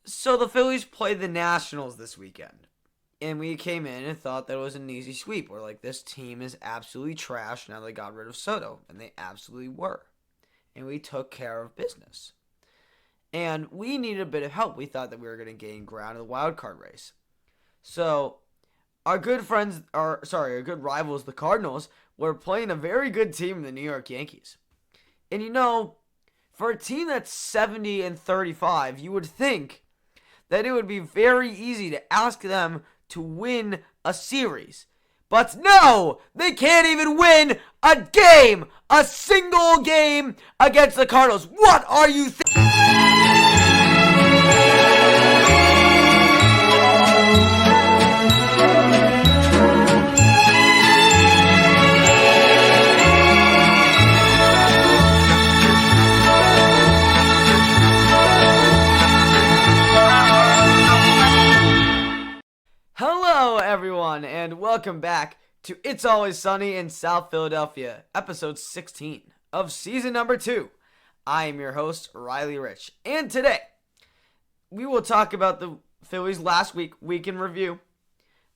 So the Phillies played the Nationals this weekend. And we came in and thought that it was an easy sweep. We're like, this team is absolutely trash now they got rid of Soto. And they absolutely were. And we took care of business. And we needed a bit of help. We thought that we were going to gain ground in the wild card race. So our good rivals, the Cardinals, were playing a very good team, the New York Yankees. And for a team that's 70-35, you would think that it would be very easy to ask them to win a series. But no, they can't even win a single game against the Cardinals. What are you thinking? Hello, everyone, and welcome back to It's Always Sunny in South Philadelphia, episode 16 of season number 2. I am your host, Riley Rich, and today we will talk about the Phillies last week in review.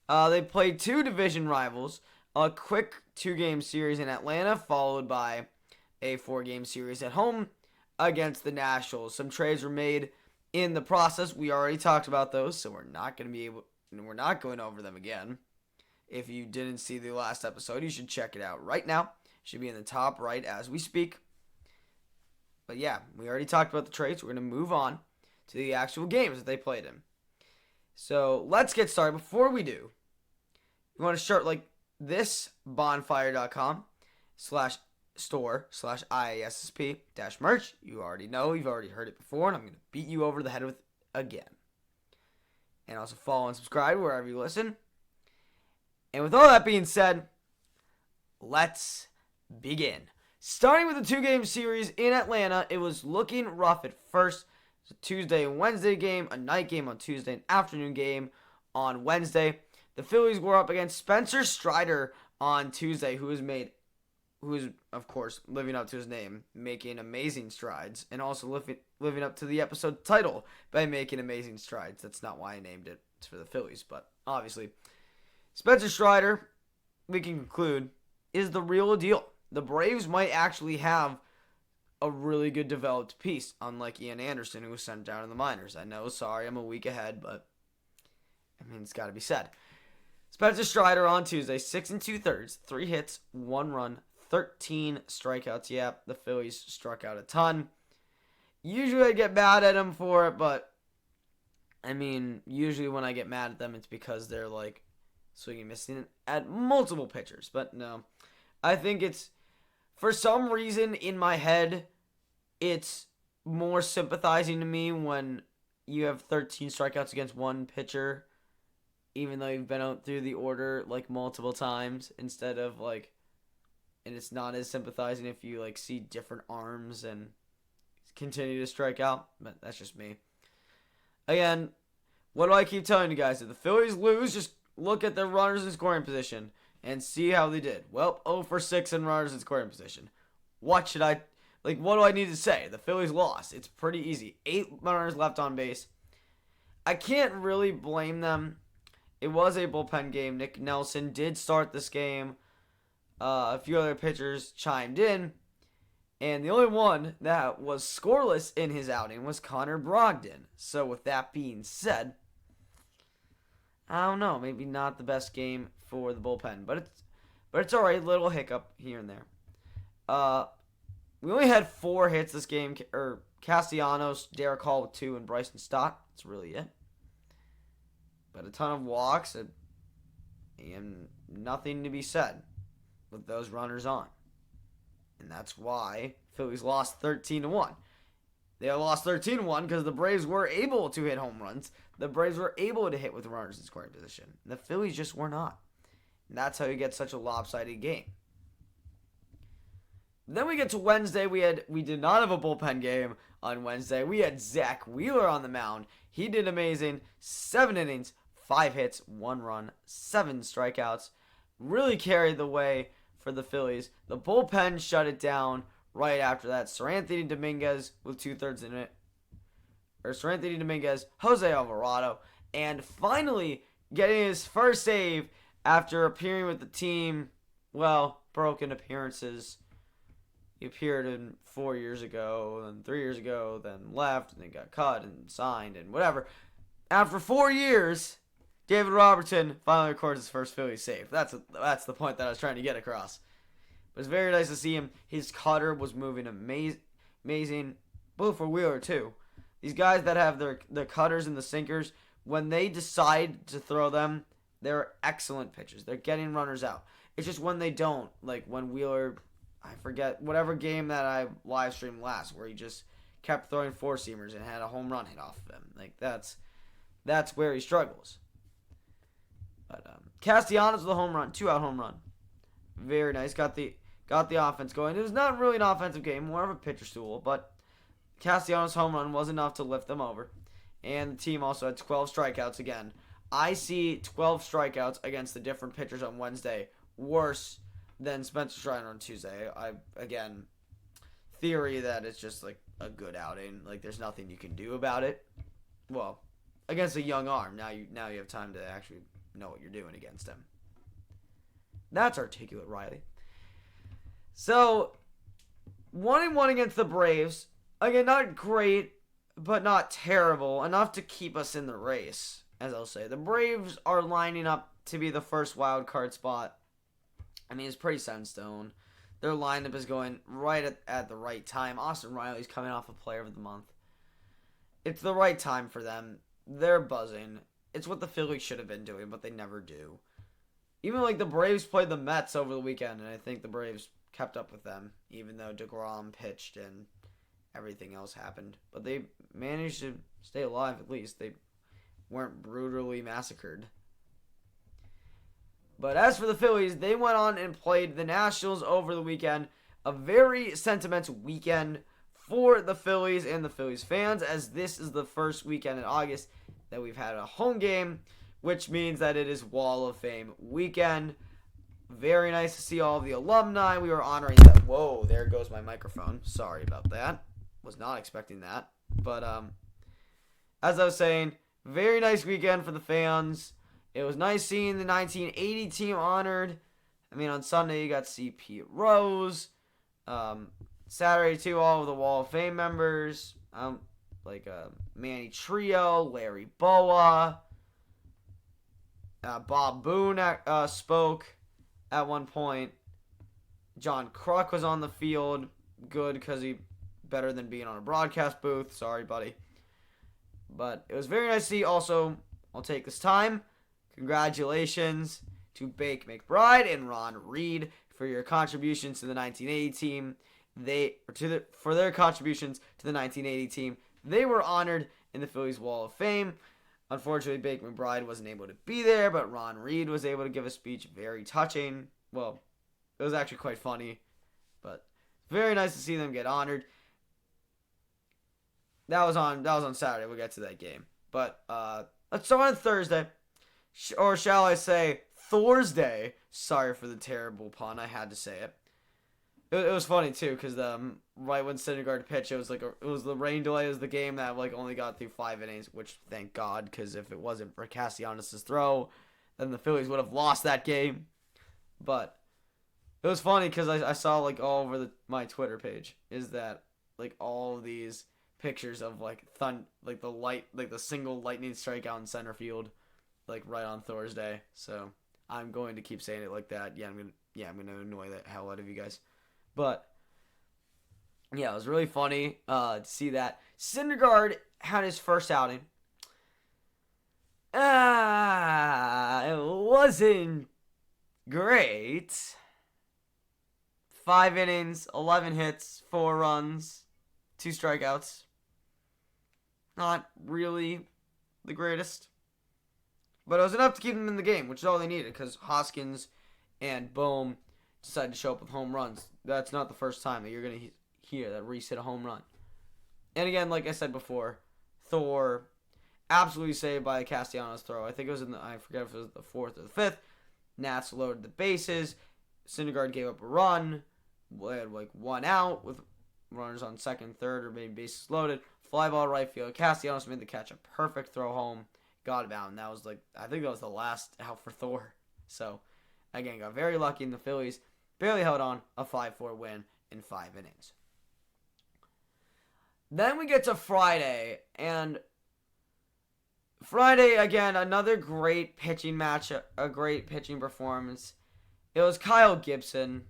They played two division rivals, a quick 2-game series in Atlanta, followed by a 4-game series at home against the Nationals. Some trades were made in the process. We already talked about those, so we're not going over them again. If you didn't see the last episode, you should check it out right now. It should be in the top right as we speak. But yeah, we already talked about the trades. We're going to move on to the actual games that they played in. So let's get started. Before we do, you want to start like this, bonfire.com/store/IASSP-merch. You already know, you've already heard it before, and I'm going to beat you over the head with it again. And also follow and subscribe wherever you listen. And with all that being said, let's begin. Starting with the 2-game series in Atlanta, it was looking rough at first. It was a Tuesday and Wednesday game, a night game on Tuesday, an afternoon game on Wednesday. The Phillies were up against Spencer Strider on Tuesday, who is, of course, living up to his name, making amazing strides, and also living up to the episode title by making amazing strides. That's not why I named it. It's for the Phillies, but obviously, Spencer Strider, we can conclude, is the real deal. The Braves might actually have a really good developed piece, unlike Ian Anderson, who was sent down in the minors. I know, sorry, I'm a week ahead, but it's got to be said. Spencer Strider on Tuesday, 6 2/3, 3 hits, 1 run, 13 strikeouts. Yeah, the Phillies struck out a ton. Usually I get mad at them for it, but usually when I get mad at them, it's because they're like swinging, missing at multiple pitchers. But no, I think it's, for some reason in my head, it's more sympathizing to me when you have 13 strikeouts against one pitcher, even though you've been out through the order like multiple times, instead of like, and it's not as sympathizing if you like see different arms and continue to strike out. But that's just me. Again, what do I keep telling you guys? If the Phillies lose, just look at their runners in scoring position and see how they did. Well, 0 for 6 in runners in scoring position. What do I need to say? The Phillies lost. It's pretty easy. 8 runners left on base. I can't really blame them. It was a bullpen game. Nick Nelson did start this game. A few other pitchers chimed in. And the only one that was scoreless in his outing was Connor Brogdon. So with that being said, I don't know. Maybe not the best game for the bullpen. But it's alright. Little hiccup here and there. We only had 4 hits this game. Castellanos, Derek Hall with 2, and Bryson Stott. That's really it. But a ton of walks and nothing to be said with those runners on. And that's why Phillies lost 13-1. They lost 13-1 because the Braves were able to hit home runs. The Braves were able to hit with runners in scoring position. The Phillies just were not. And that's how you get such a lopsided game. Then we get to Wednesday. We did not have a bullpen game on Wednesday. We had Zach Wheeler on the mound. He did amazing. 7 innings, 5 hits, 1 run, 7 strikeouts. Really carried the way for the Phillies. The bullpen shut it down right after that. Sir Anthony Dominguez with 2/3 in it or Seranthony Dominguez, Jose Alvarado, and finally getting his first save after appearing with the team. Well, broken appearances. He appeared in 4 years ago, then 3 years ago, then left, and then got cut and signed and whatever. After 4 years, David Robertson finally records his first Phillies save. That's the point that I was trying to get across. It was very nice to see him. His cutter was moving amazing. Both for Wheeler, too. These guys that have their cutters and the sinkers, when they decide to throw them, they're excellent pitches. They're getting runners out. It's just when they don't, like when Wheeler, I forget, whatever game that I live streamed last, where he just kept throwing four-seamers and had a home run hit off of him. Like, that's where he struggles. But Castellanos with a home run, 2-out home run. Very nice. Got the offense going. It was not really an offensive game, more of a pitcher stool, but Castellanos' home run was enough to lift them over. And the team also had 12 strikeouts again. I see 12 strikeouts against the different pitchers on Wednesday worse than Spencer Strider on Tuesday. Again, theory that it's just like a good outing. Like there's nothing you can do about it. Well, against a young arm. Now you have time to actually know what you're doing against him. That's articulate, Riley. So, 1-1 against the Braves. Again, not great, but not terrible. Enough to keep us in the race, as I'll say. The Braves are lining up to be the first wild card spot. I mean, it's pretty set in stone. Their lineup is going right at the right time. Austin Riley's coming off of Player of the Month. It's the right time for them. They're buzzing. It's what the Phillies should have been doing, but they never do. Even like the Braves played the Mets over the weekend, and I think the Braves kept up with them, even though DeGrom pitched and everything else happened. But they managed to stay alive at least. They weren't brutally massacred. But as for the Phillies, they went on and played the Nationals over the weekend. A very sentimental weekend for the Phillies and the Phillies fans, as this is the first weekend in August that we've had a home game, which means that it is Wall of Fame weekend. Very nice to see all of the alumni. We were honoring that. Whoa, there goes my microphone. Sorry about that. Was not expecting that. But as I was saying, very nice weekend for the fans. It was nice seeing the 1980 team honored. I mean, on Sunday you got to see Pete Rose. Saturday, too, all of the Wall of Fame members. Manny Trio, Larry Boa. Bob Boone spoke at one point. John Kruk was on the field. Good, because he better than being on a broadcast booth. Sorry, buddy. But it was very nice to see. Also, I'll take this time. Congratulations to Bake McBride and Ron Reed for your contributions to the 1980 team. For their contributions to the 1980 team, they were honored in the Phillies Wall of Fame. Unfortunately, Bake McBride wasn't able to be there, but Ron Reed was able to give a speech. Very touching. Well, it was actually quite funny, but very nice to see them get honored. That was on Saturday. We'll get to that game. But let's start on Thursday. Or shall I say Thursday. Sorry for the terrible pun. I had to say it. It was funny too, because right when Syndergaard pitched, it was the rain delay was the game that only got through 5 innings, which thank God, because if it wasn't for Castellanos' throw, then the Phillies would have lost that game. But it was funny because I saw all over my Twitter page is that all of these pictures of the single lightning strikeout in center field, right on Thursday. So I'm going to keep saying it like that. I'm gonna annoy the hell out of you guys. But yeah, it was really funny to see that. Syndergaard had his first outing. It wasn't great. 5 innings, 11 hits, 4 runs, 2 strikeouts. Not really the greatest. But it was enough to keep him in the game, which is all they needed, because Hoskins and Bohm decided to show up with home runs. That's not the first time that you're going to hear that Reese hit a home run. And again, like I said before, Thor absolutely saved by a Castellanos throw. I think it was I forget if it was the 4th or the 5th. Nats loaded the bases. Syndergaard gave up a run. We had 1 out with runners on second, third, or maybe bases loaded. fly ball right field. Castellanos made the catch, a perfect throw home, got it out, and that was I think that was the last out for Thor. So, again, got very lucky, and the Phillies barely held on, a 5-4 win in 5 innings. Then we get to Friday, and Friday, again, another great pitching match, a great pitching performance. It was Kyle Gibson.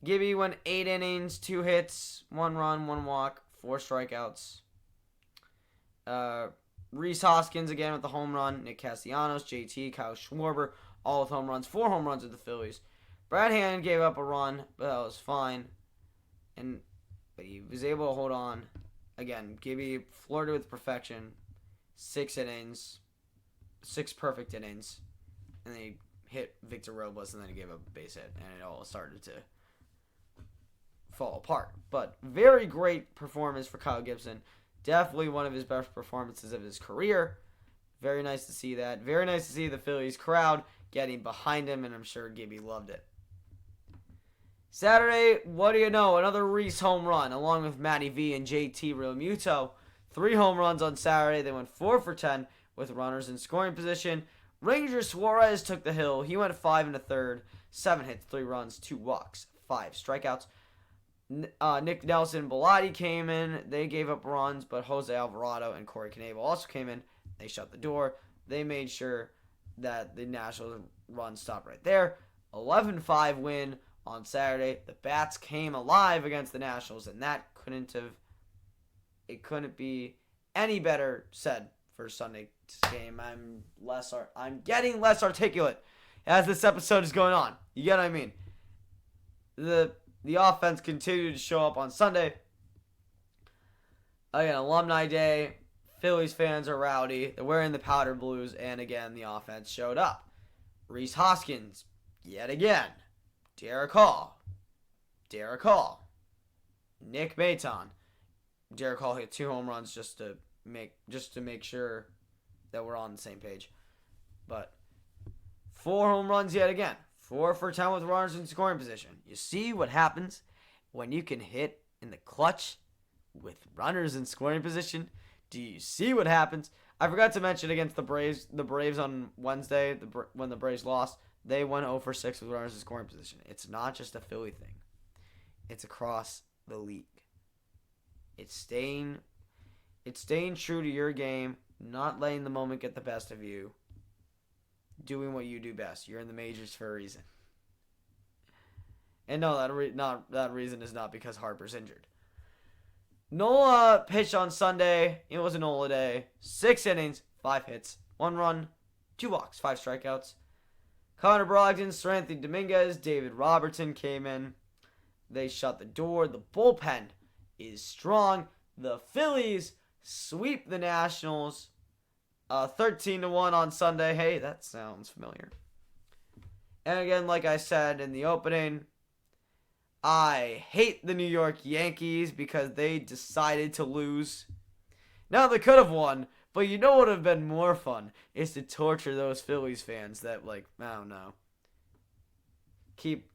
Gibby went 8 innings, 2 hits, 1 run, 1 walk, 4 strikeouts. Rhys Hoskins again with the home run. Nick Castellanos, JT, Kyle Schwarber, all with home runs. 4 home runs with the Phillies. Brad Hand gave up a run, but that was fine. But he was able to hold on. Again, Gibby flirted with perfection. 6 innings. 6 perfect innings. And then he hit Victor Robles, and then he gave up a base hit. And it all started to fall apart. But very great performance for Kyle Gibson. Definitely one of his best performances of his career. Very nice to see that. Very nice to see the Phillies crowd getting behind him, and I'm sure Gibby loved it. Saturday, what do you know? Another Rhys home run, along with Matty V and JT Realmuto. 3 home runs on Saturday. They went 4 for 10 with runners in scoring position. Ranger Suarez took the hill. He went 5 1/3, 7 hits, 3 runs, 2 walks, 5 strikeouts. Nick Nelson and Bellotti came in. They gave up runs, but Jose Alvarado and Corey Knebel also came in. They shut the door. They made sure that the Nationals run stopped right there. 11-5 win on Saturday. The Bats came alive against the Nationals, and that couldn't be any better said for Sunday's game. I'm getting less articulate as this episode is going on. You get what I mean? The offense continued to show up on Sunday. Again, Alumni Day. Phillies fans are rowdy. They're wearing the powder blues, and again, the offense showed up. Rhys Hoskins, yet again. Derek Hall. Nick Maton. Derek Hall hit 2 home runs just to make sure that we're on the same page. But 4 home runs yet again. 4 for 10 with runners in scoring position. You see what happens when you can hit in the clutch with runners in scoring position? Do you see what happens? I forgot to mention against the Braves. The Braves on Wednesday, when the Braves lost, they went 0 for 6 with runners in scoring position. It's not just a Philly thing. It's across the league. It's staying true to your game, not letting the moment get the best of you, doing what you do best. You're in the majors for a reason. And no, that reason is not because Harper's injured. Nola pitched on Sunday. It was a Nola day. 6 innings, 5 hits, 1 run, 2 walks, 5 strikeouts. Connor Brogdon, Sir Anthony Dominguez, David Robertson came in. They shut the door. The bullpen is strong. The Phillies sweep the Nationals 13-1 on Sunday. Hey, that sounds familiar. And again, like I said in the opening, I hate the New York Yankees because they decided to lose. Now, they could have won, but you know what would have been more fun is to torture those Phillies fans that, I don't know, keep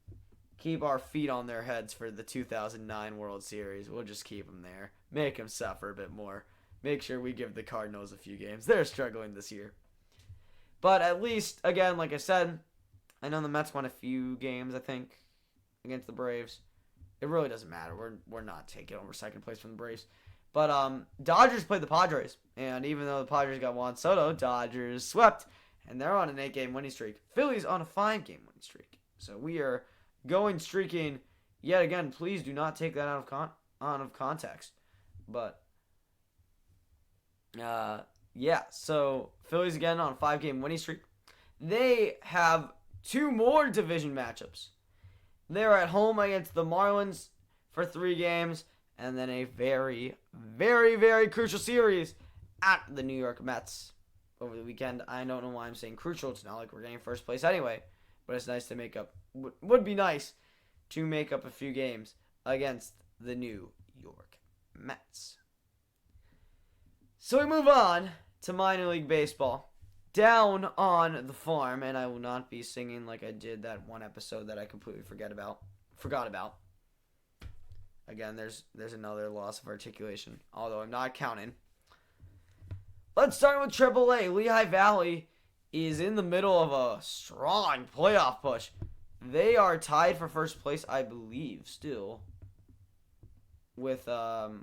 our feet on their heads for the 2009 World Series. We'll just keep them there. Make them suffer a bit more. Make sure we give the Cardinals a few games. They're struggling this year. But at least, again, like I said, I know the Mets won a few games, I think, against the Braves. It really doesn't matter. We're not taking over second place from the Braves. But Dodgers played the Padres. And even though the Padres got Juan Soto, Dodgers swept. And they're on an 8-game winning streak. Phillies on a 5-game winning streak. So we are going streaking yet again. Please do not take that out of context. But yeah, so Phillies again on a 5-game winning streak. They have 2 more division matchups. They're at home against the Marlins for 3 games, and then a very, very, very crucial series at the New York Mets over the weekend. I don't know why I'm saying crucial. It's not like we're getting first place anyway, but it's nice to make up. Would be nice to make up a few games against the New York Mets. So we move on to minor league baseball. Down on the farm, and I will not be singing like I did that one episode that I completely forgot about. Again, there's another loss of articulation, although I'm not counting. Let's start with AAA. Lehigh Valley is in the middle of a strong playoff push. They are tied for first place, I believe, still with the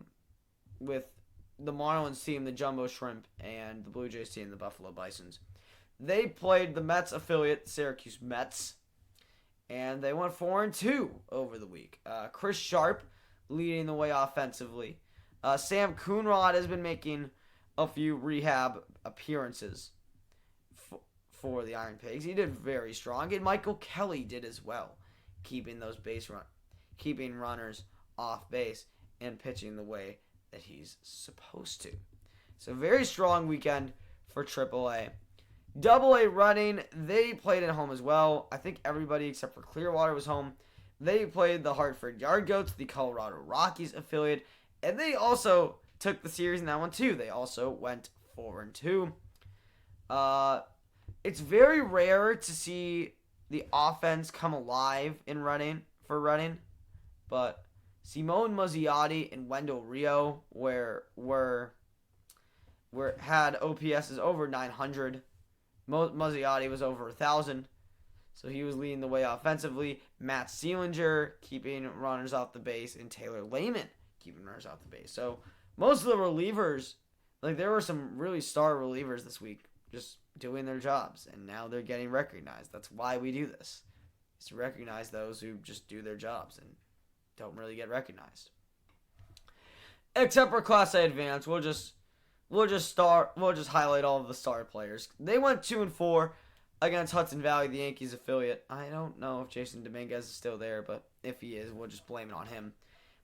Marlins team, the Jumbo Shrimp, and the Blue Jays team, the Buffalo Bisons. They played the Mets affiliate, Syracuse Mets, and they went 4-2 over the week. Chris Sharp leading the way offensively. Sam Coonrod has been making a few rehab appearances for the Iron Pigs. He did very strong, and Michael Kelly did as well, keeping runners off base and pitching the way that he's supposed to. So very strong weekend for AAA. AA running, they played at home as well. I think everybody except for Clearwater was home. They played the Hartford Yard Goats, the Colorado Rockies affiliate, and they also took the series in that one too. They also went 4-2. It's very rare to see the offense come alive in running, but Simone Muzziotti and Wendell Rio had OPSs over 900. Muzziotti was over 1,000, so he was leading the way offensively. Matt Seelinger keeping runners off the base, and Taylor Lehman keeping runners off the base. So most of the relievers, there were some really star relievers this week, just doing their jobs, and now they're getting recognized. That's why we do this, is to recognize those who just do their jobs and don't really get recognized. Except for Class A Advance, we'll just highlight all of the star players. They went 2-4 against Hudson Valley, the Yankees affiliate. I don't know if Jason Dominguez is still there, but if he is, we'll just blame it on him.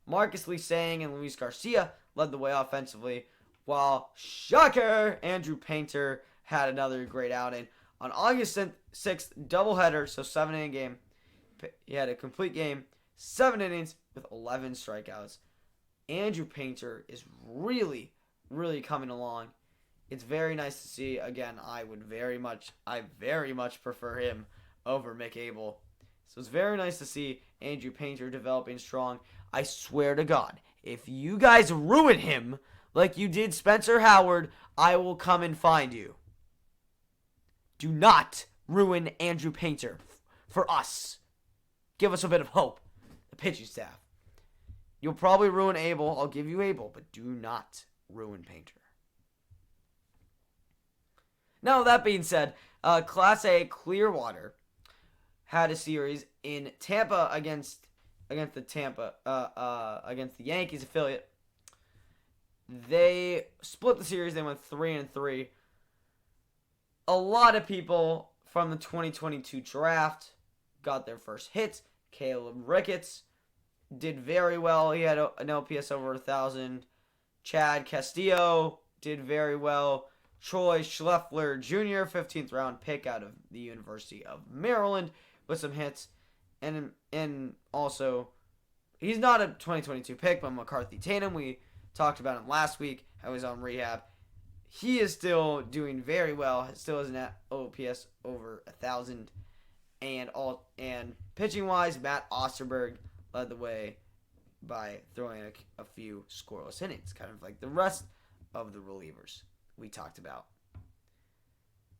Marcus Lee Sang and Luis Garcia led the way offensively, while shocker, Andrew Painter had another great outing. On August 6th, doubleheader, so 7-inning game. He had a complete game, 7 innings with 11 strikeouts. Andrew Painter is really coming along. It's very nice to see. Again, I very much prefer him over Mick Abel. So it's very nice to see Andrew Painter developing strong. I swear to God, if you guys ruin him like you did Spencer Howard, I will come and find you. Do not ruin Andrew Painter for us. Give us a bit of hope, the pitching staff. You'll probably ruin Abel. I'll give you Abel, but do not ruin Painter. Now, that being said, Class A Clearwater had a series in Tampa against the Yankees affiliate. They split the series. They went 3-3. A lot of people from the 2022 draft got their first hits. Caleb Ricketts did very well. He had an OPS over 1,000. Chad Castillo did very well. Troy Schleffler Jr., 15th round pick out of the University of Maryland, with some hits. And also, he's not a 2022 pick, but McCarthy Tatum, we talked about him last week, how he's on rehab. He is still doing very well. Still has an OPS over 1,000. And pitching wise, Matt Osterberg led the way by throwing a few scoreless innings, kind of like the rest of the relievers we talked about.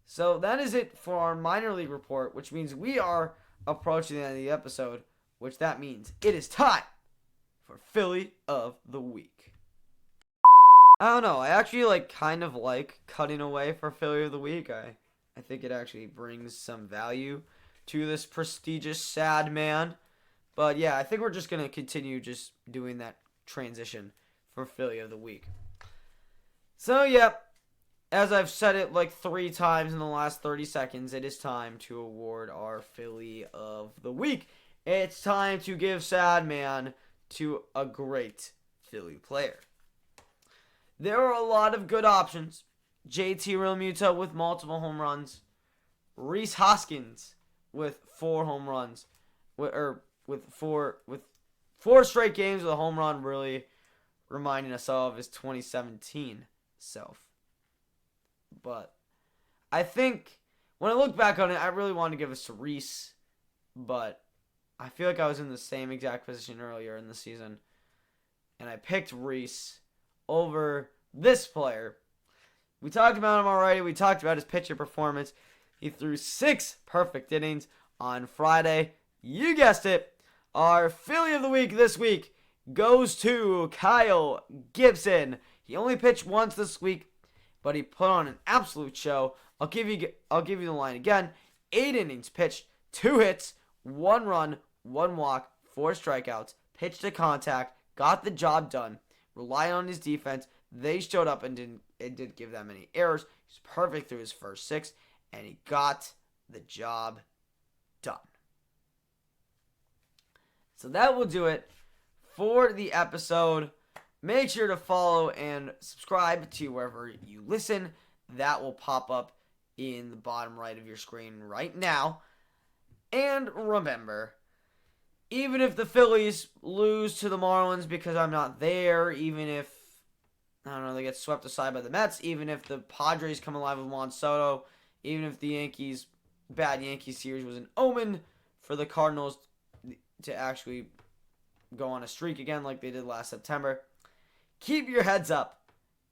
So that is it for our minor league report, which means we are approaching the end of the episode, which that means it is time for Philly of the Week. I don't know. I actually kind of like cutting away for Philly of the Week. I think it actually brings some value to this prestigious sad man. But yeah, I think we're just going to continue just doing that transition for Philly of the Week. So yeah, as I've said it 3 times in the last 30 seconds, it is time to award our Philly of the Week. It's time to give sad man to a great Philly player. There are a lot of good options. JT Realmuto with multiple home runs. Rhys Hoskins with 4 home runs. With four straight games with a home run, really reminding us of his 2017 self. But I think when I look back on it, I really wanted to give it to Rhys, but I feel like I was in the same exact position earlier in the season. and I picked Reese over this player. We talked about him already. We talked about his pitcher performance. He threw 6 perfect innings on Friday. You guessed it. Our Philly of the week this week goes to Kyle Gibson. He only pitched once this week, but he put on an absolute show. I'll give you the line again. 8 innings pitched, 2 hits, 1 run, 1 walk, 4 strikeouts, pitched to contact, got the job done, relied on his defense. They showed up and didn't give them any errors. He was perfect through his first 6, and he got the job done. So that will do it for the episode. Make sure to follow and subscribe to wherever you listen. That will pop up in the bottom right of your screen right now. And remember, even if the Phillies lose to the Marlins because I'm not there, even if, I don't know, they get swept aside by the Mets, even if the Padres come alive with Juan Soto, even if the bad Yankees series was an omen for the Cardinals to actually go on a streak again like they did last September, keep your heads up,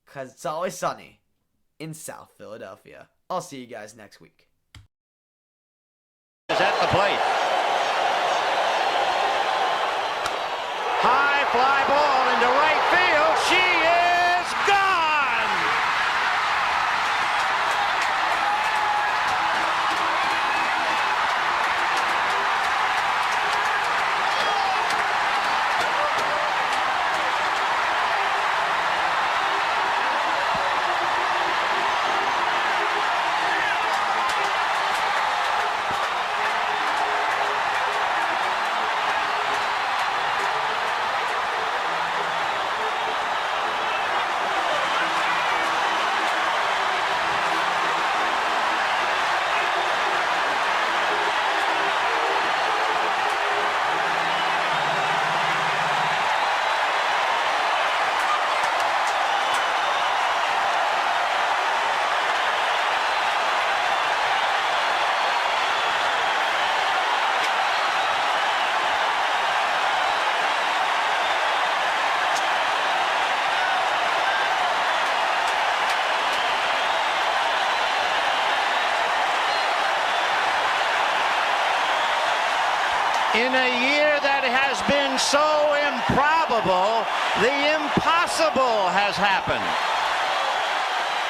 because it's always sunny in South Philadelphia. I'll see you guys next week. Is at the plate. High fly ball into right field. She is gone! In a year that has been so improbable, the impossible has happened.